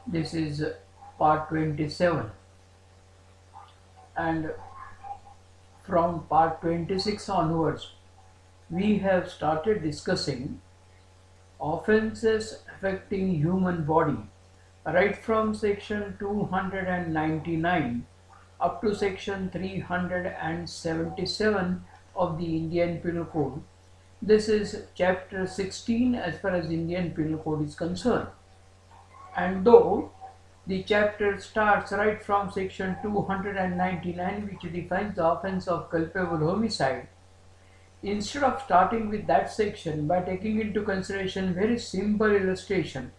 This is part 27, and from part 26 onwards we have started discussing offences affecting human body, right from section 299 up to section 377 of the Indian Penal Code. This is chapter 16 as far as Indian Penal Code is concerned. And though the chapter starts right from section 299, which defines the offence of culpable homicide, instead of starting with that section by taking into consideration very simple illustration,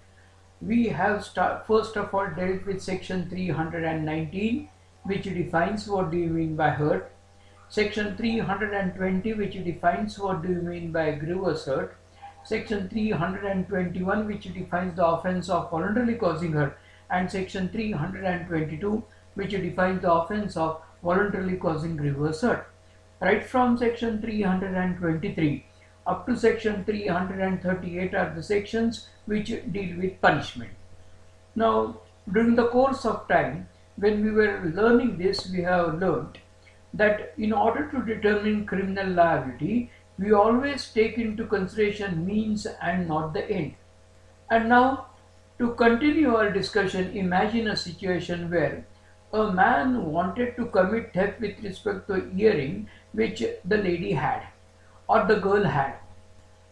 we have first of all dealt with section 319, which defines what do you mean by hurt, section 320, which defines what do you mean by grievous hurt, section 321, which defines the offence of voluntarily causing hurt, and section 322, which defines the offence of voluntarily causing grievous hurt. Right from section 323 up to section 338 are the sections which deal with punishment. Now, during the course of time, when we were learning this, we have learned that in order to determine criminal liability, we always take into consideration means and not the end. And now, to continue our discussion, imagine a situation where a man wanted to commit theft with respect to an earring which the lady had or the girl had,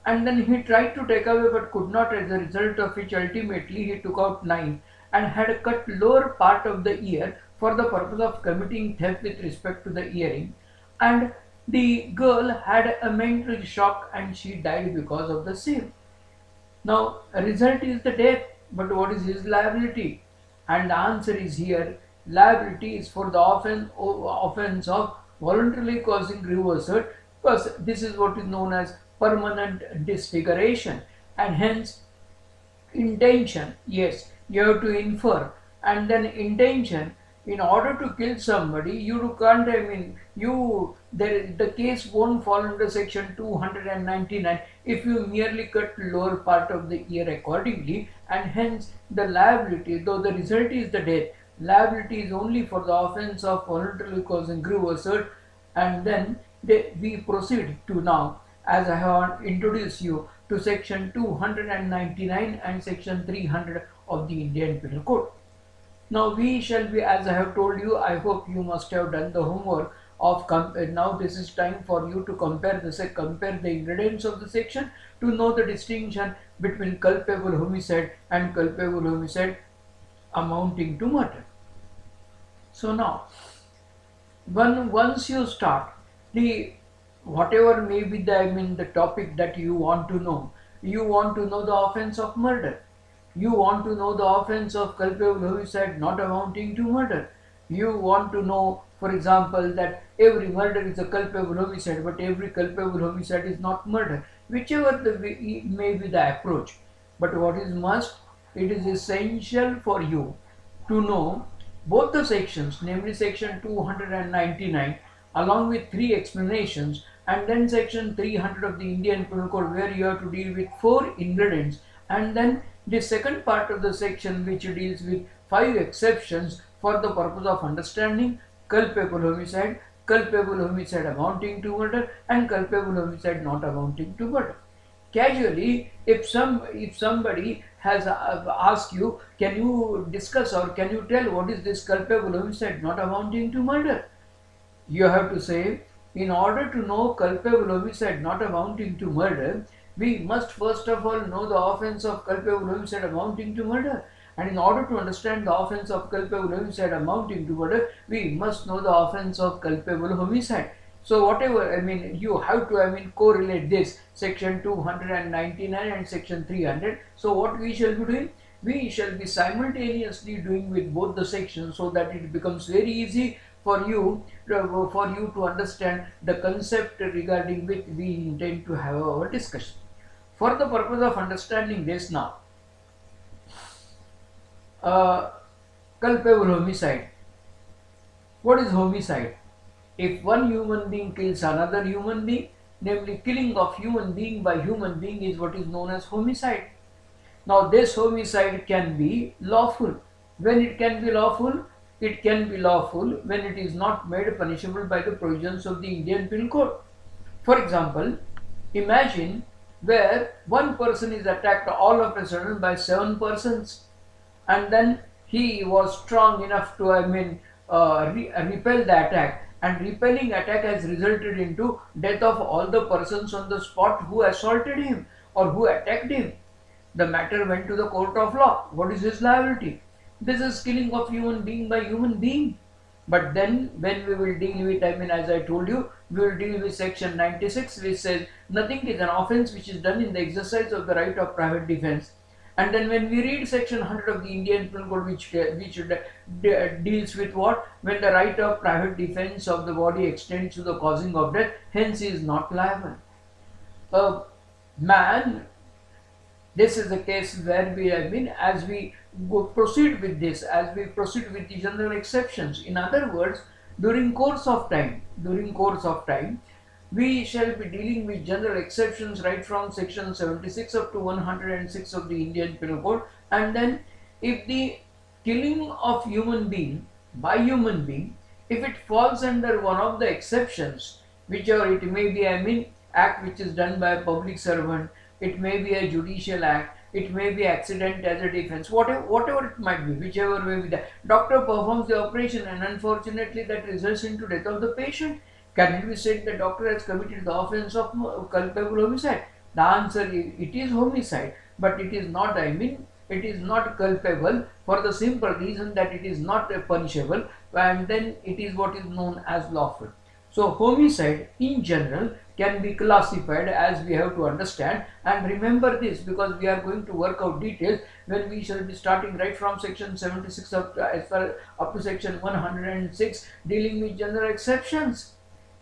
and then he tried to take away but could not, as a result of which ultimately he took out knife and had cut lower part of the ear for the purpose of committing theft with respect to the earring, and the girl had a mental shock and she died because of the same. Now, a result is the death, but what is his liability? And the answer is here, liability is for the offence of voluntarily causing grievous hurt, because this is what is known as permanent disfiguration, and hence intention. Yes, you have to infer, and then intention. In order to kill somebody, you can't, the case won't fall under section 299 if you merely cut lower part of the ear accordingly, and hence the liability, though the result is the death, liability is only for the offence of voluntarily causing grievous hurt. And then we proceed to now, as I have introduced you, to section 299 and section 300 of the Indian Penal Code. Now we shall be, as I have told you, I hope you must have done the homework of now this is time for you to compare the ingredients of the section to know the distinction between culpable homicide and culpable homicide amounting to murder. So now, once you start the whatever may be the topic that you want to know the offence of murder. You want to know the offence of culpable homicide not amounting to murder. You want to know, for example, that every murder is a culpable homicide, but every culpable homicide is not murder. Whichever may be the approach. But what is must? It is essential for you to know both the sections, namely section 299, along with 3 explanations, and then section 300 of the Indian Penal Code, where you have to deal with 4 ingredients, and then the second part of the section which deals with 5 exceptions for the purpose of understanding culpable homicide amounting to murder, and culpable homicide not amounting to murder. Casually, if somebody has asked you, can you discuss or can you tell what is this culpable homicide not amounting to murder? You have to say, in order to know culpable homicide not amounting to murder, we must first of all know the offence of culpable homicide amounting to murder. And in order to understand the offence of culpable homicide amounting to murder, we must know the offence of culpable homicide. So whatever, you have to, correlate this, section 299 and section 300. So what we shall be doing? We shall be simultaneously doing with both the sections, so that it becomes very easy for you to understand the concept regarding which we intend to have our discussion. For the purpose of understanding this now, culpable homicide. What is homicide? If one human being kills another human being, namely killing of human being by human being, is what is known as homicide. Now this homicide can be lawful, When it can be lawful? It can be lawful when it is not made punishable by the provisions of the Indian Penal Code. For example, imagine where one person is attacked all of a sudden by 7 persons, and then he was strong enough to repel the attack, and repelling attack has resulted into death of all the persons on the spot who assaulted him or who attacked him. The matter went to the court of law. What is his liability? This is killing of human being by human being. But then when we will deal with, as I told you, we will deal with section 96, which says nothing is an offence which is done in the exercise of the right of private defence. And then when we read section 100 of the Indian Penal Code, which deals with what? When the right of private defence of the body extends to the causing of death, hence he is not liable. A man, this is the case where we, as we proceed with this, as we proceed with the general exceptions. In other words, during course of time, we shall be dealing with general exceptions right from section 76 up to 106 of the Indian Penal Code. And then if the killing of human being by human being, if it falls under one of the exceptions, whichever it may be, act which is done by a public servant, it may be a judicial act, it may be accident as a defense, whatever it might be, whichever may be that. Doctor performs the operation and unfortunately that results into death of the patient. Can it be said the doctor has committed the offence of culpable homicide? The answer is it is homicide, but it is not, it is not culpable for the simple reason that it is not punishable, and then it is what is known as lawful. So homicide in general can be classified as we have to understand, and remember this because we are going to work out details when we shall be starting right from section 76 up to section 106 dealing with general exceptions.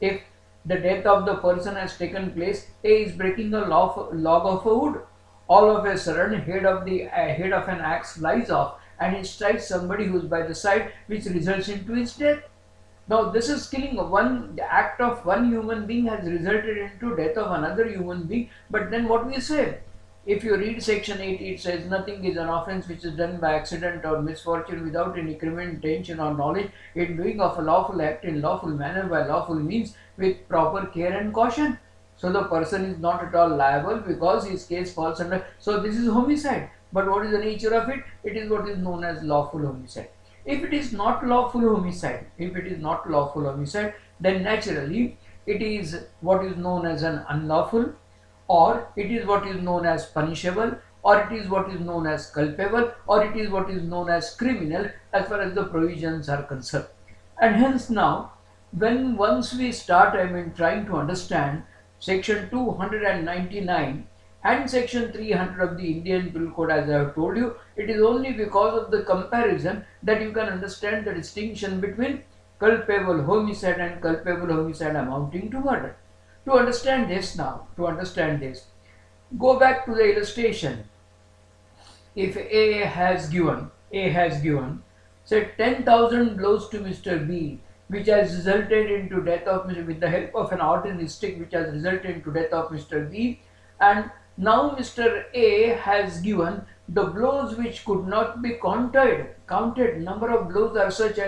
If the death of the person has taken place, A is breaking a log of a wood. All of a sudden, head of an axe flies off and he strikes somebody who is by the side, which results into his death. Now, this is killing. The act of one human being has resulted into death of another human being. But then what we say? If you read section 8, it says nothing is an offence which is done by accident or misfortune without any criminal intention or knowledge, in doing of a lawful act in lawful manner by lawful means with proper care and caution. So the person is not at all liable because his case falls under. So this is homicide. But what is the nature of it? It is what is known as lawful homicide. If it is not lawful homicide, then naturally it is what is known as an unlawful, or it is what is known as punishable, or it is what is known as culpable, or it is what is known as criminal as far as the provisions are concerned. And hence now, once we start, trying to understand section 299 and section 300 of the Indian Penal Code, as I have told you, it is only because of the comparison that you can understand the distinction between culpable homicide and culpable homicide amounting to murder. To understand this, go back to the illustration. If A has given, say 10,000 blows to Mr. B, which has resulted into death of Mr. with the help of an ordinary stick, which has resulted into death of Mr. B, and now Mr. A has given the blows which could not be counted. Number of blows are such,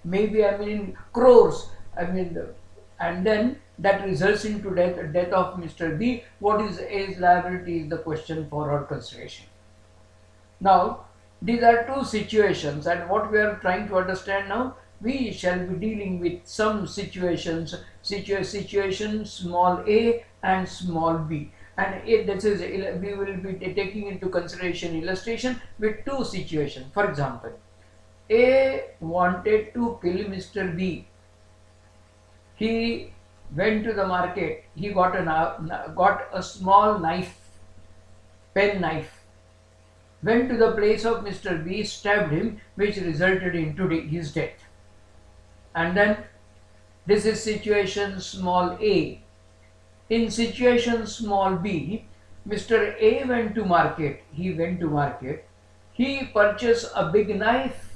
maybe in crores, and then that results into death of Mr. B. What is A's liability is the question for our consideration. Now, these are two situations, and what we are trying to understand now, we shall be dealing with some situations small a and small b. And we will be taking into consideration illustration with two situations. For example, A wanted to kill Mr. B. He went to the market. He got a small knife, pen knife. Went to the place of Mr. B, stabbed him, which resulted into his death. And then this is situation small a. In situation small b, Mr. A went to market. He purchased a big knife.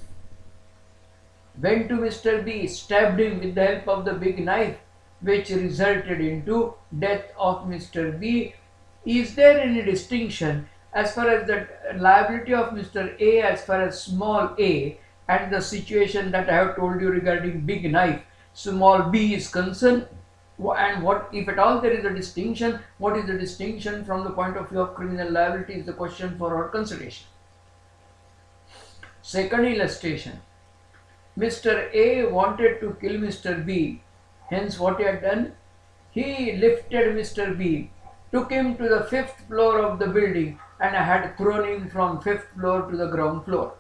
Went to Mr. B, stabbed him with the help of the big knife, which resulted into death of Mr. B. Is there any distinction as far as the liability of Mr. A as far as small a and the situation that I have told you regarding big knife, small b is concerned, and what if at all there is a distinction, what is the distinction from the point of view of criminal liability is the question for our consideration. Second illustration, Mr. A wanted to kill Mr. B, hence what he had done, he lifted Mr. B, took him to the 5th floor of the building and had thrown him from 5th floor to the ground floor,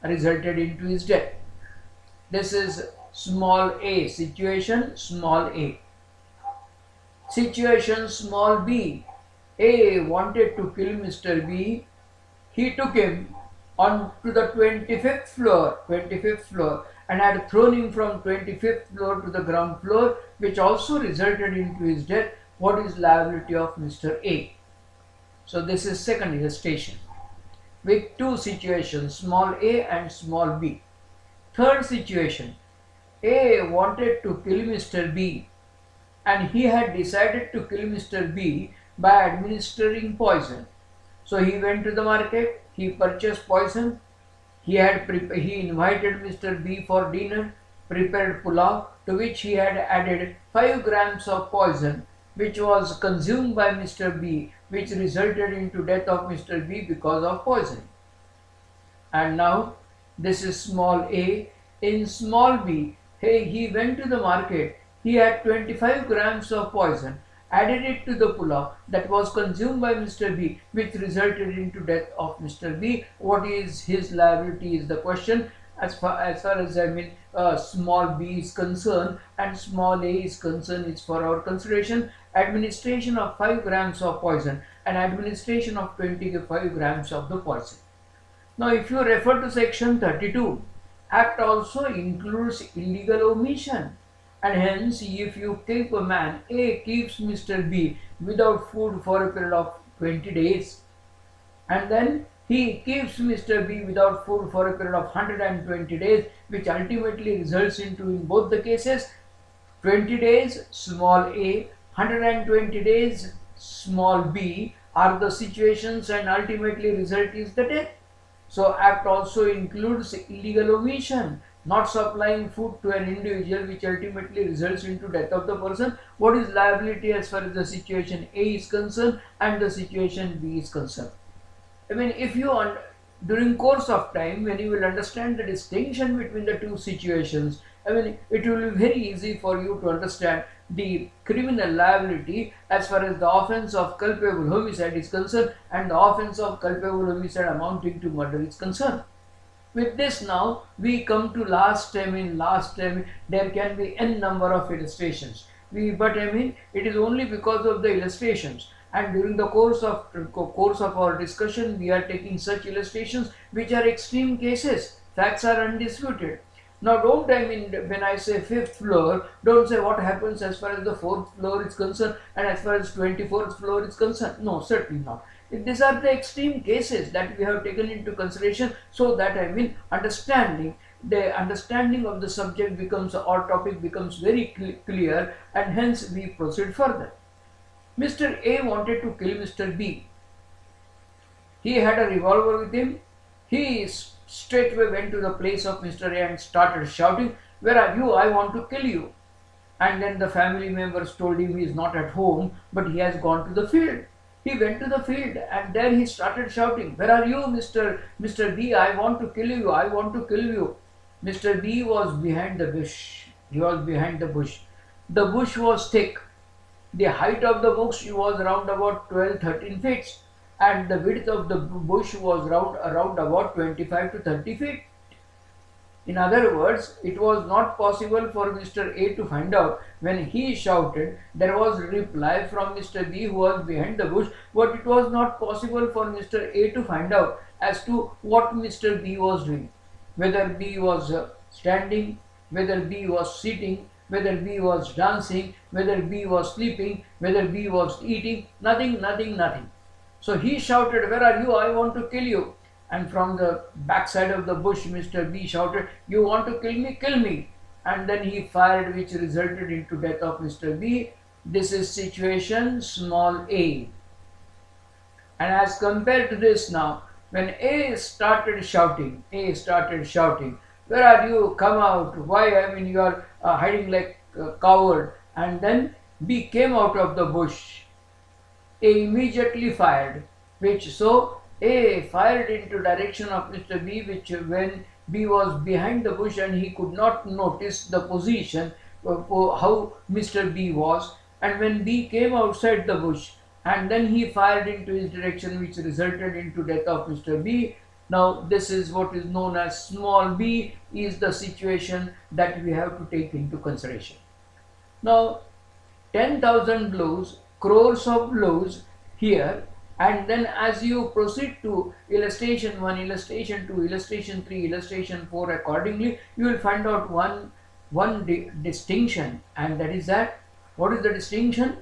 resulted into his death. This is small a, situation small a. Situation small b, A wanted to kill Mr. B, he took him on to the 25th floor and had thrown him from 25th floor to the ground floor, which also resulted into his death. What is liability of Mr. A? So this is second illustration with two situations, small a and small b. Third situation, A wanted to kill Mr. B and he had decided to kill Mr. B by administering poison. So he went to the market, he purchased poison, he invited Mr. B for dinner, prepared pulao, to which he had added 5 grams of poison, which was consumed by Mr. B, which resulted into death of Mr. B because of poisoning. And now this is small a. In small b, he went to the market, he had 25 grams of poison, added it to the pulao that was consumed by Mr. B, which resulted into death of Mr. B. What is his liability is the question. As far as small b is concerned and small a is concerned, it's for our consideration. Administration of 5 grams of poison and administration of 25 grams of the poison. Now if you refer to section 32, Act also includes illegal omission, and hence if you keep a man, A keeps Mr. B without food for a period of 20 days and then he keeps Mr. B without food for a period of 120 days, which ultimately results into, in both the cases, 20 days small a, 120 days small b are the situations, and ultimately result is the death. So Act also includes illegal omission, not supplying food to an individual, which ultimately results into death of the person. What is liability as far as the situation A is concerned and the situation B is concerned? I mean, if you during course of time, when you will understand the distinction between the two situations, I mean, it will be very easy for you to understand the criminal liability as far as the offence of culpable homicide is concerned and the offence of culpable homicide amounting to murder is concerned. With this now, we come to last term. In last term, there can be n number of illustrations. But I mean, it is only because of the illustrations. And during the course of our discussion, we are taking such illustrations which are extreme cases. Facts are undisputed. Now don't, I mean, when I say 5th floor, don't say what happens as far as the 4th floor is concerned and as far as 24th floor is concerned. No, certainly not. These are the extreme cases that we have taken into consideration, so that, I mean, the understanding of the subject becomes, or topic becomes very clear, and hence we proceed further. Mr. A wanted to kill Mr. B. He had a revolver with him. He straightway went to the place of Mr. A and started shouting, "Where are you? I want to kill you." And then the family members told him he is not at home, but he has gone to the field. He went to the field and there he started shouting, "Where are you, Mr. B? I want to kill you. I want to kill you." Mr. B was behind the bush. He was behind the bush. The bush was thick. The height of the bush was around about 12-13 feet. And the width of the bush was around about 25 to 30 feet. In other words, it was not possible for Mr. A to find out. When he shouted, there was a reply from Mr. B who was behind the bush, but it was not possible for Mr. A to find out as to what Mr. B was doing. Whether B was standing, whether B was sitting, whether B was dancing, whether B was sleeping, whether B was eating, nothing. So he shouted, "Where are you? I want to kill you." And from the backside of the bush, Mr. B shouted, "You want to kill me? Kill me." And then he fired, which resulted into death of Mr. B. This is situation small a. And as compared to this now, when A started shouting, where are you? Come out. Why? I mean, you are hiding like a coward. And then B came out of the bush. A immediately fired, so A fired into direction of Mr. B, which when B was behind the bush and he could not notice the position how Mr. B was, and when B came outside the bush and then he fired into his direction, which resulted into death of Mr. B. Now this is what is known as small b is the situation that we have to take into consideration. Now 10,000 blows, crores of blows here, and then as you proceed to illustration 1, illustration 2, illustration 3, illustration 4 accordingly, you will find out one distinction, and that is that, what is the distinction?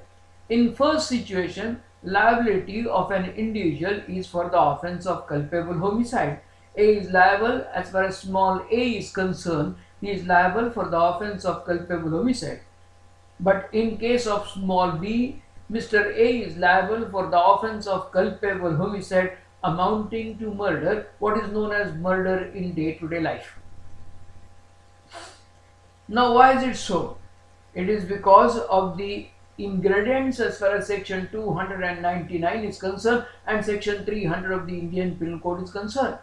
In first situation, liability of an individual is for the offense of culpable homicide. A is liable as far as small a is concerned, he is liable for the offense of culpable homicide. But in case of small b, Mr. A is liable for the offense of culpable homicide amounting to murder, what is known as murder in day-to-day life. Now why is it so? It is because of the ingredients as far as section 299 is concerned and section 300 of the Indian Penal Code is concerned.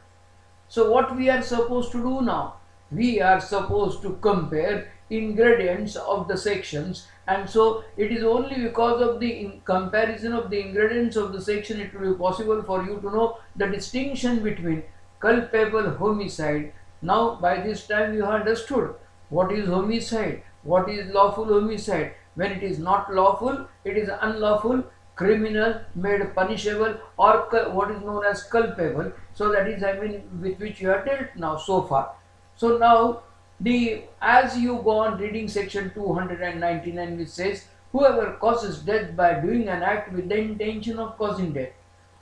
So what we are supposed to do now? We are supposed to compare ingredients of the sections, and so it is only because of the comparison of the ingredients of the section it will be possible for you to know the distinction between culpable homicide. Now by this time you have understood what is homicide, what is lawful homicide. When it is not lawful, it is unlawful, criminal, made punishable, or what is known as culpable. So that is, I mean, with which you have dealt now so far. So now as you go on reading section 299, which says, whoever causes death by doing an act with the intention of causing death,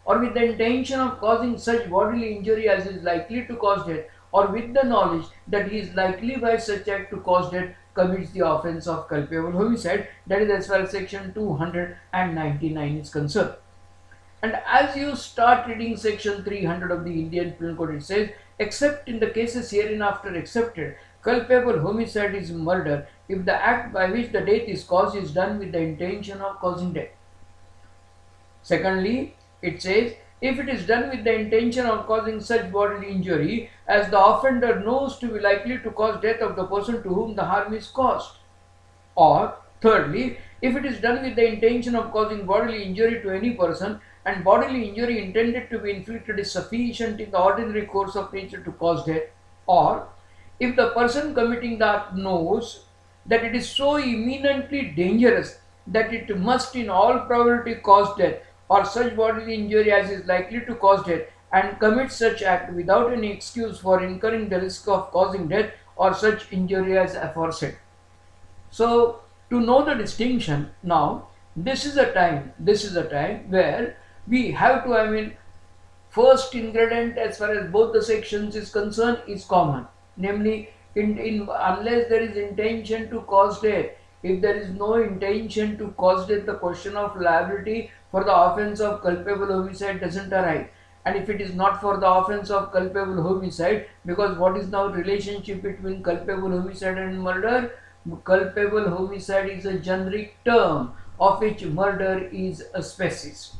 or with the intention of causing such bodily injury as is likely to cause death, or with the knowledge that he is likely by such act to cause death, commits the offense of culpable homicide. That is as far as section 299 is concerned. And as you start reading section 300 of the Indian Penal Code, it says, except in the cases hereinafter accepted, culpable homicide is murder if the act by which the death is caused is done with the intention of causing death. Secondly, it says, if it is done with the intention of causing such bodily injury as the offender knows to be likely to cause death of the person to whom the harm is caused. Or thirdly, if it is done with the intention of causing bodily injury to any person and bodily injury intended to be inflicted is sufficient in the ordinary course of nature to cause death. Or if the person committing the act knows that it is so eminently dangerous that it must in all probability cause death or such bodily injury as is likely to cause death, and commits such act without any excuse for incurring the risk of causing death or such injury as aforesaid. So to know the distinction now, this is a time where we have to, first ingredient as far as both the sections is concerned is common, namely unless there is intention to cause death. If there is no intention to cause death, the question of liability for the offense of culpable homicide doesn't arise. And if it is not for the offense of culpable homicide, because what is now relationship between culpable homicide and murder? Culpable homicide is a generic term of which murder is a species.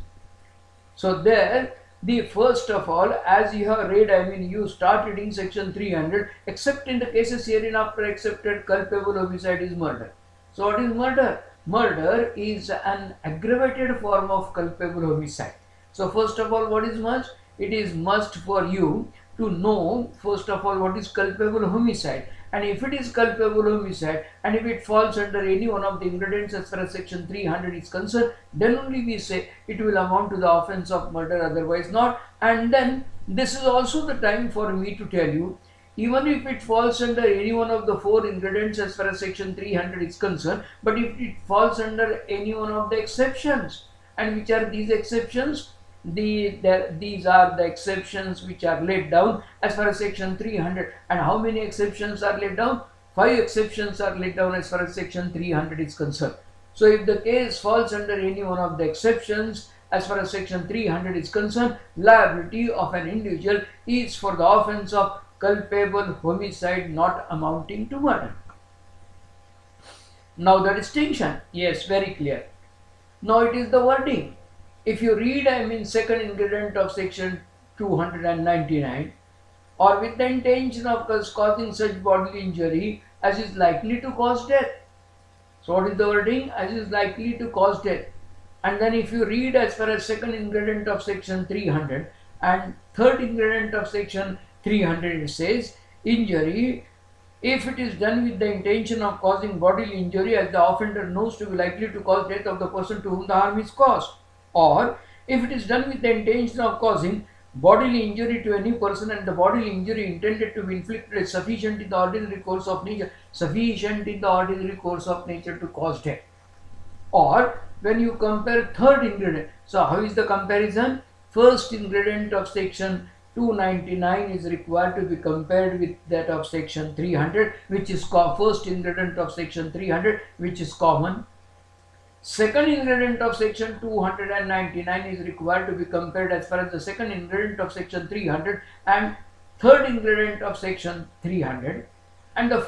So there, the first of all, as you have read, you start reading section 300, except in the cases hereinafter accepted, culpable homicide is murder. So what is murder? Murder is an aggravated form of culpable homicide. So first of all, what is must? It is must for you to know first of all what is culpable homicide. And if it is culpable homicide and if it falls under any one of the ingredients as far as section 300 is concerned, then only we say it will amount to the offense of murder, otherwise not. And then this is also the time for me to tell you, even if it falls under any one of the four ingredients as far as section 300 is concerned, but if it falls under any one of the exceptions, and which are these exceptions? These are the exceptions which are laid down as far as section 300. And how many exceptions are laid down? 5 exceptions are laid down as far as section 300 is concerned. So if the case falls under any one of the exceptions, as far as section 300 is concerned, liability of an individual is for the offense of culpable homicide not amounting to murder. Now the distinction, yes, very clear. Now it is the wording. If you read, second ingredient of section 299, or with the intention of causing such bodily injury as is likely to cause death. So what is the wording? As is likely to cause death. And then if you read as far as second ingredient of section 300 and third ingredient of section 300, it says injury if it is done with the intention of causing bodily injury as the offender knows to be likely to cause death of the person to whom the harm is caused, or if it is done with the intention of causing bodily injury to any person and the bodily injury intended to be inflicted is sufficient in the ordinary course of nature, to cause death. Or when you compare third ingredient, so how is the comparison? First ingredient of section 299 is required to be compared with that of section 300, which is first ingredient of section 300, which is common. Second ingredient of section 299 is required to be compared as far as the second ingredient of section 300 and third ingredient of section 300, and the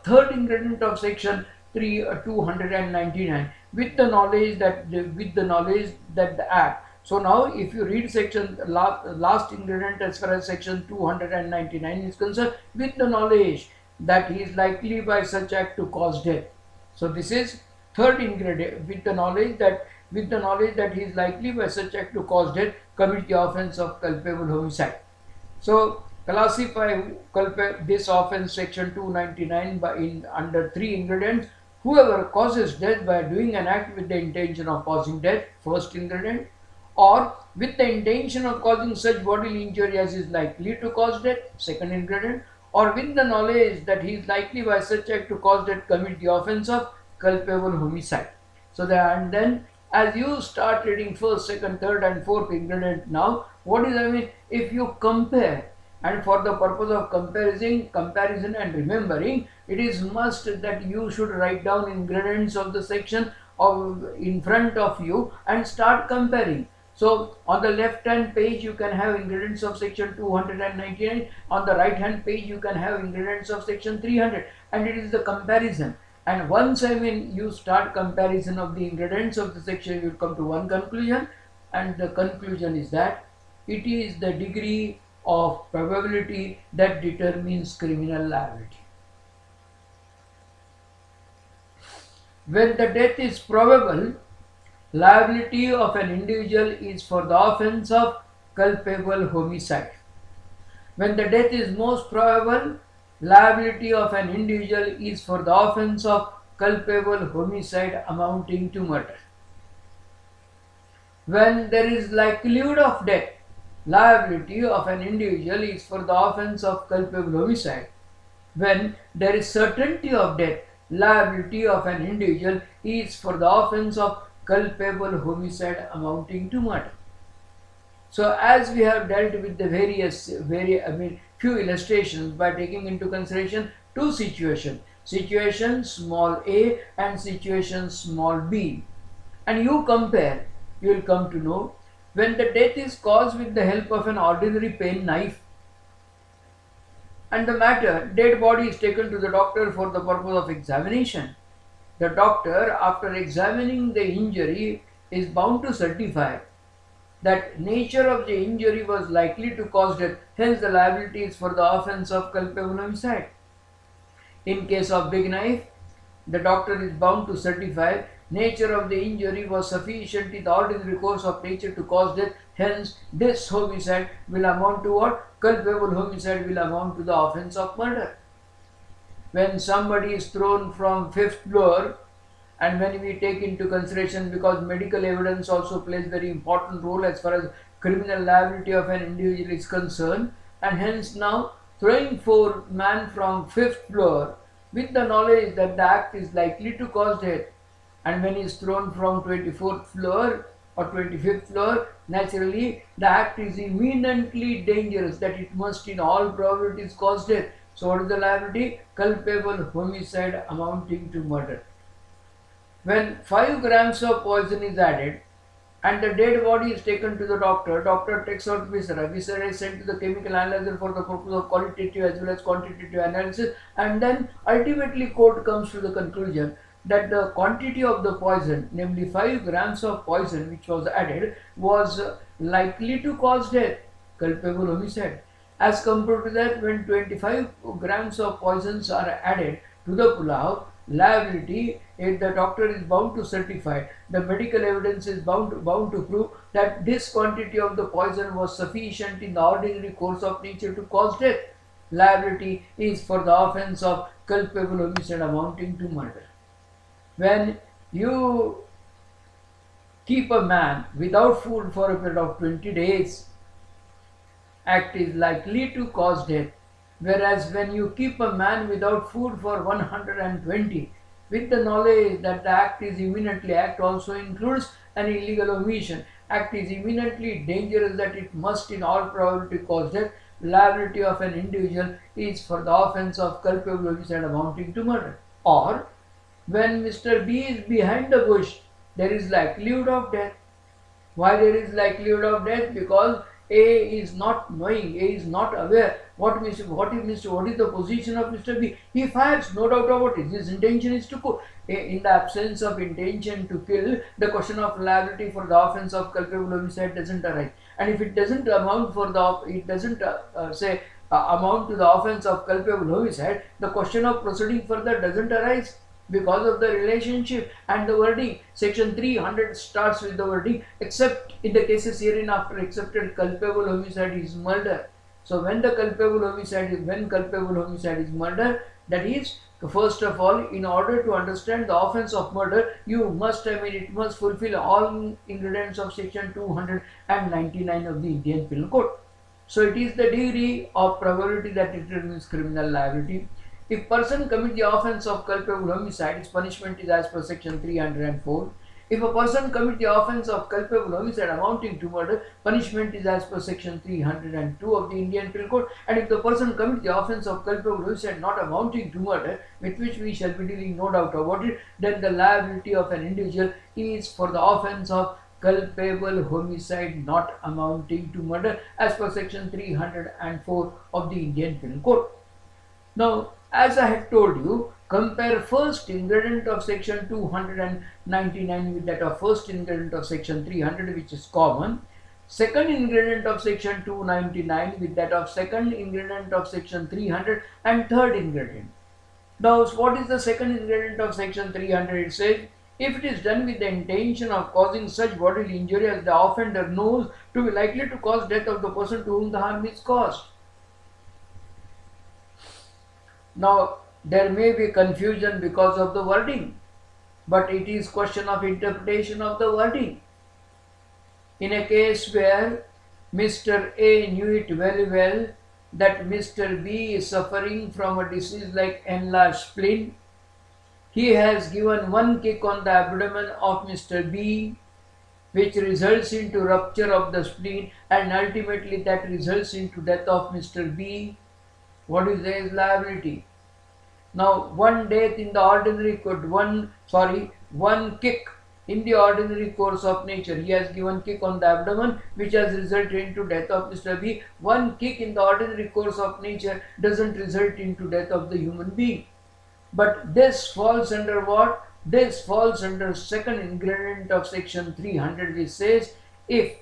third ingredient of section 299 with the knowledge that the act. So now if you read section last ingredient as far as section 299 is concerned, with the knowledge that he is likely by such act to cause death. So this is third ingredient, with the knowledge that he is likely by such act to cause death, commit the offense of culpable homicide. So classify this offense section 299 under three ingredients. Whoever causes death by doing an act with the intention of causing death, first ingredient, or with the intention of causing such bodily injury as is likely to cause death, second ingredient, or with the knowledge that he is likely by such act to cause death, commit the offense of culpable homicide. So that, and then as you start reading first, second, third and fourth ingredient, now what is if you compare, and for the purpose of comparison and remembering, it is must that you should write down ingredients of the section in front of you and start comparing. So on the left hand page you can have ingredients of section 299, on the right hand page you can have ingredients of section 300, and it is the comparison. And once you start comparison of the ingredients of the section, you will come to one conclusion, and the conclusion is that it is the degree of probability that determines criminal liability. When the death is probable, liability of an individual is for the offense of culpable homicide. When the death is most probable, liability of an individual is for the offense of culpable homicide amounting to murder. When there is likelihood of death, liability of an individual is for the offense of culpable homicide. When there is certainty of death, liability of an individual is for the offense of culpable homicide amounting to murder. So as we have dealt with the few illustrations by taking into consideration two situations, situation small a and situation small b, and you compare, you will come to know when the death is caused with the help of an ordinary pen knife, and the dead body is taken to the doctor for the purpose of examination. The doctor, after examining the injury, is bound to certify that nature of the injury was likely to cause death, hence the liability is for the offense of culpable homicide. In case of big knife, the doctor is bound to certify nature of the injury was sufficient in the ordinary course of nature to cause death, hence this homicide will amount to what? Culpable homicide will amount to the offense of murder. When somebody is thrown from 5th floor, and when we take into consideration, because medical evidence also plays very important role as far as criminal liability of an individual is concerned, and hence now throwing man from 5th floor with the knowledge that the act is likely to cause death, and when he is thrown from 24th floor or 25th floor, naturally the act is imminently dangerous, that it must in all probabilities cause death. So what is the liability? Culpable homicide amounting to murder. When 5 grams of poison is added and the dead body is taken to the doctor. Doctor takes out viscera. Viscera is sent to the chemical analyzer for the purpose of qualitative as well as quantitative analysis, and then ultimately court comes to the conclusion that the quantity of the poison, namely 5 grams of poison which was added, was likely to cause death, culpable homicide. As compared to that, when 25 grams of poisons are added to the pulao, liability, if the doctor is bound to certify, the medical evidence is bound to prove that this quantity of the poison was sufficient in the ordinary course of nature to cause death. Liability is for the offence of culpable homicide amounting to murder. When you keep a man without food for a period of 20 days, act is likely to cause death. Whereas when you keep a man without food for 120, with the knowledge that the act is imminently, act also includes an illegal omission, act is imminently dangerous that it must in all probability cause death, liability of an individual is for the offence of culpable homicide amounting to murder. Or when Mr. B is behind the bush, there is likelihood of death. Why there is likelihood of death? Because A is not knowing, A is not aware what is the position of Mr. B. He fires, no doubt about it. His intention is to kill. In the absence of intention to kill, the question of liability for the offence of culpable homicide doesn't arise. And if it doesn't amount for the, amount to the offence of culpable homicide, the question of proceeding further doesn't arise. Because of the relationship and the wording, section 300 starts with the wording except in the cases hereinafter accepted culpable homicide is murder. So when the culpable homicide is murder, that is, first of all, in order to understand the offence of murder, you must, it must fulfill all ingredients of section 299 of the Indian Penal Code. So it is the degree of probability that it determines criminal liability. If person commits the offence of culpable homicide, its punishment is as per section 304. If a person commits the offence of culpable homicide amounting to murder, punishment is as per section 302 of the Indian Penal Code. And if the person commits the offence of culpable homicide not amounting to murder, with which we shall be dealing, no doubt about it, then the liability of an individual is for the offence of culpable homicide not amounting to murder as per section 304 of the Indian Penal Code. Now, as I have told you, compare first ingredient of section 299 with that of first ingredient of section 300, which is common. Second ingredient of section 299 with that of second ingredient of section 300 and third ingredient. Now, what is the second ingredient of section 300? It says, if it is done with the intention of causing such bodily injury as the offender knows to be likely to cause death of the person to whom the harm is caused. Now, there may be confusion because of the wording, but it is question of interpretation of the wording. In a case where Mr. A knew it very well that Mr. B is suffering from a disease like enlarged spleen, he has given one kick on the abdomen of Mr. B, which results into rupture of the spleen, and ultimately that results into death of Mr. B. What is his liability? Now, one death in the ordinary could one kick in the ordinary course of nature. He has given kick on the abdomen, which has resulted into death of Mr. B. One kick in the ordinary course of nature doesn't result into death of the human being. But this falls under what? This falls under second ingredient of section 300, which says, if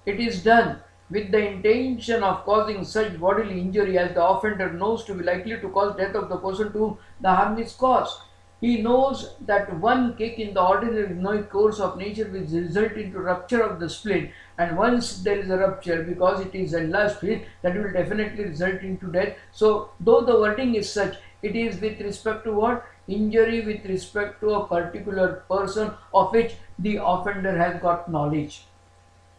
it is done with the intention of causing such bodily injury as the offender knows to be likely to cause death of the person to whom the harm is caused. He knows that one kick in the ordinary course of nature will result into rupture of the spleen, and once there is a rupture, because it is enlarged spleen, that will definitely result into death. So, though the wording is such, it is with respect to what? Injury with respect to a particular person of which the offender has got knowledge.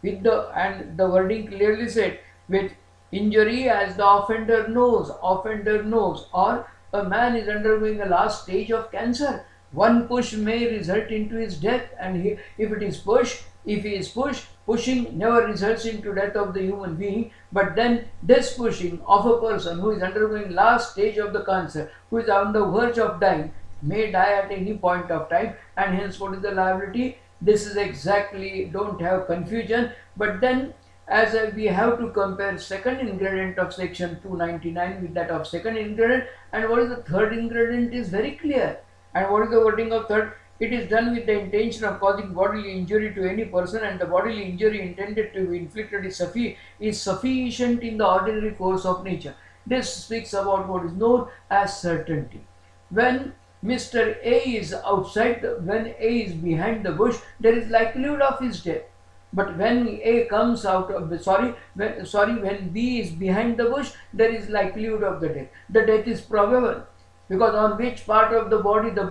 And the wording clearly said, with injury as the offender knows, or a man is undergoing a last stage of cancer. One push may result into his death, and if he is pushed, pushing never results into death of the human being, but then this pushing of a person who is undergoing last stage of the cancer, who is on the verge of dying, may die at any point of time, and hence what is the liability? This is exactly, don't have confusion, but then as we have to compare second ingredient of section 299 with that of second ingredient, and what is the third ingredient is very clear. And what is the wording of third? It is done with the intention of causing bodily injury to any person, and the bodily injury intended to be inflicted is sufficient in the ordinary course of nature. This speaks about what is known as certainty. When Mr. A is outside, when A is behind the bush, there is likelihood of his death. But when A comes out of the, when B is behind the bush, there is likelihood of the death. The death is probable, because on which part of the body the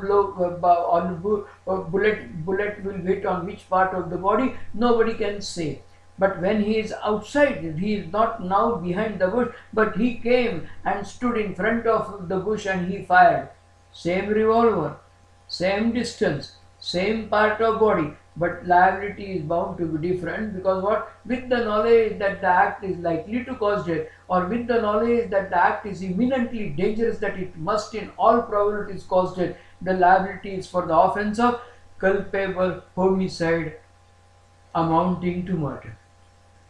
bullet will hit, on which part of the body, nobody can say. But when he is outside, he is not now behind the bush, but he came and stood in front of the bush and he fired. Same revolver, same distance, same part of body, but liability is bound to be different, because what? With the knowledge that the act is likely to cause death, or with the knowledge that the act is imminently dangerous, that it must in all probabilities cause death, the liability is for the offense of culpable homicide amounting to murder.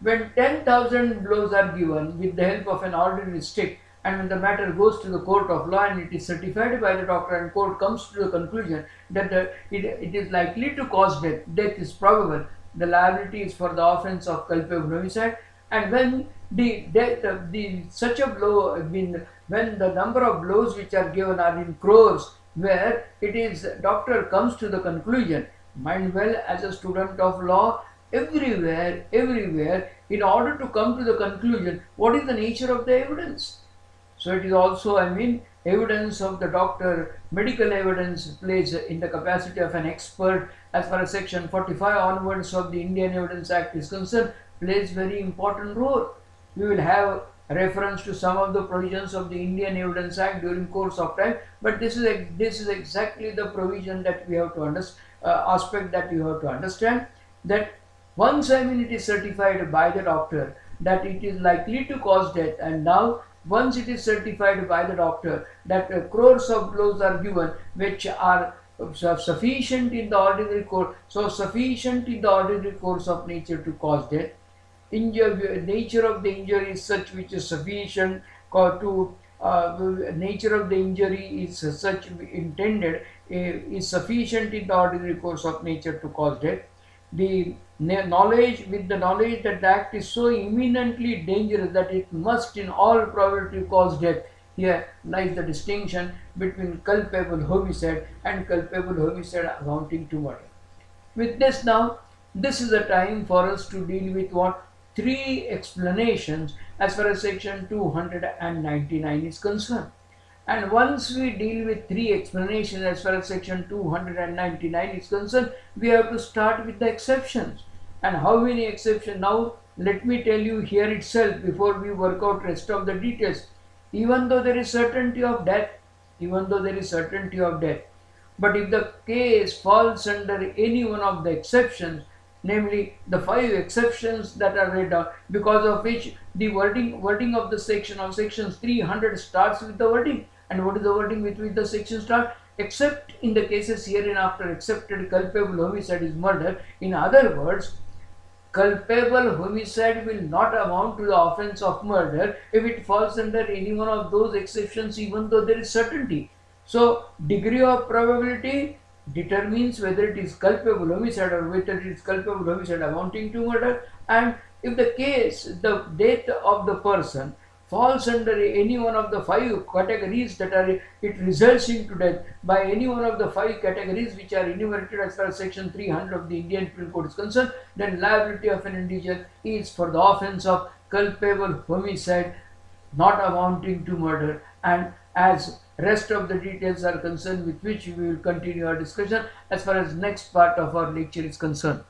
When 10,000 blows are given with the help of an ordinary stick, and when the matter goes to the court of law and it is certified by the doctor, and court comes to the conclusion that it is likely to cause death, death is probable, the liability is for the offense of culpable homicide. And when such a blow, when the number of blows which are given are in crores, where it is doctor comes to the conclusion, mind well, as a student of law, everywhere, in order to come to the conclusion, what is the nature of the evidence? So it is also, evidence of the doctor, medical evidence plays in the capacity of an expert, as far as section 45 onwards of the Indian Evidence Act is concerned, plays very important role. We will have reference to some of the provisions of the Indian Evidence Act during course of time, but this is exactly the provision that we have to understand, aspect that you have to understand, that once it is certified by the doctor that it is likely to cause death, and now once it is certified by the doctor that crores of blows are given which are sufficient in the ordinary course, so sufficient in the ordinary course of nature to cause death, nature of the injury is such which is sufficient to nature of the injury is such intended is sufficient in the ordinary course of nature to cause death. The knowledge, with the knowledge that the act is so imminently dangerous that it must in all probability cause death, here lies the distinction between culpable homicide and culpable homicide amounting to murder. With this now, this is the time for us to deal with what? 3 explanations as far as section 299 is concerned. And once we deal with 3 explanations as far as section 299 is concerned, we have to start with the exceptions. And how many exceptions? Now let me tell you here itself before we work out rest of the details. Even though there is certainty of death, but if the case falls under any one of the exceptions, namely the 5 exceptions that are read down, because of which the wording of the sections 300 starts with the wording. And what is the wording with which the section starts? Except in the cases hereinafter accepted, culpable homicide is murder. In other words, culpable homicide will not amount to the offense of murder if it falls under any one of those exceptions, even though there is certainty. So degree of probability determines whether it is culpable homicide or whether it is culpable homicide amounting to murder. And if the case, the death of the person falls under any one of the 5 categories that are, it results into death by any one of the 5 categories which are enumerated as far as section 300 of the Indian Penal Code is concerned, then liability of an individual is for the offense of culpable homicide not amounting to murder. And as rest of the details are concerned, with which we will continue our discussion as far as next part of our lecture is concerned.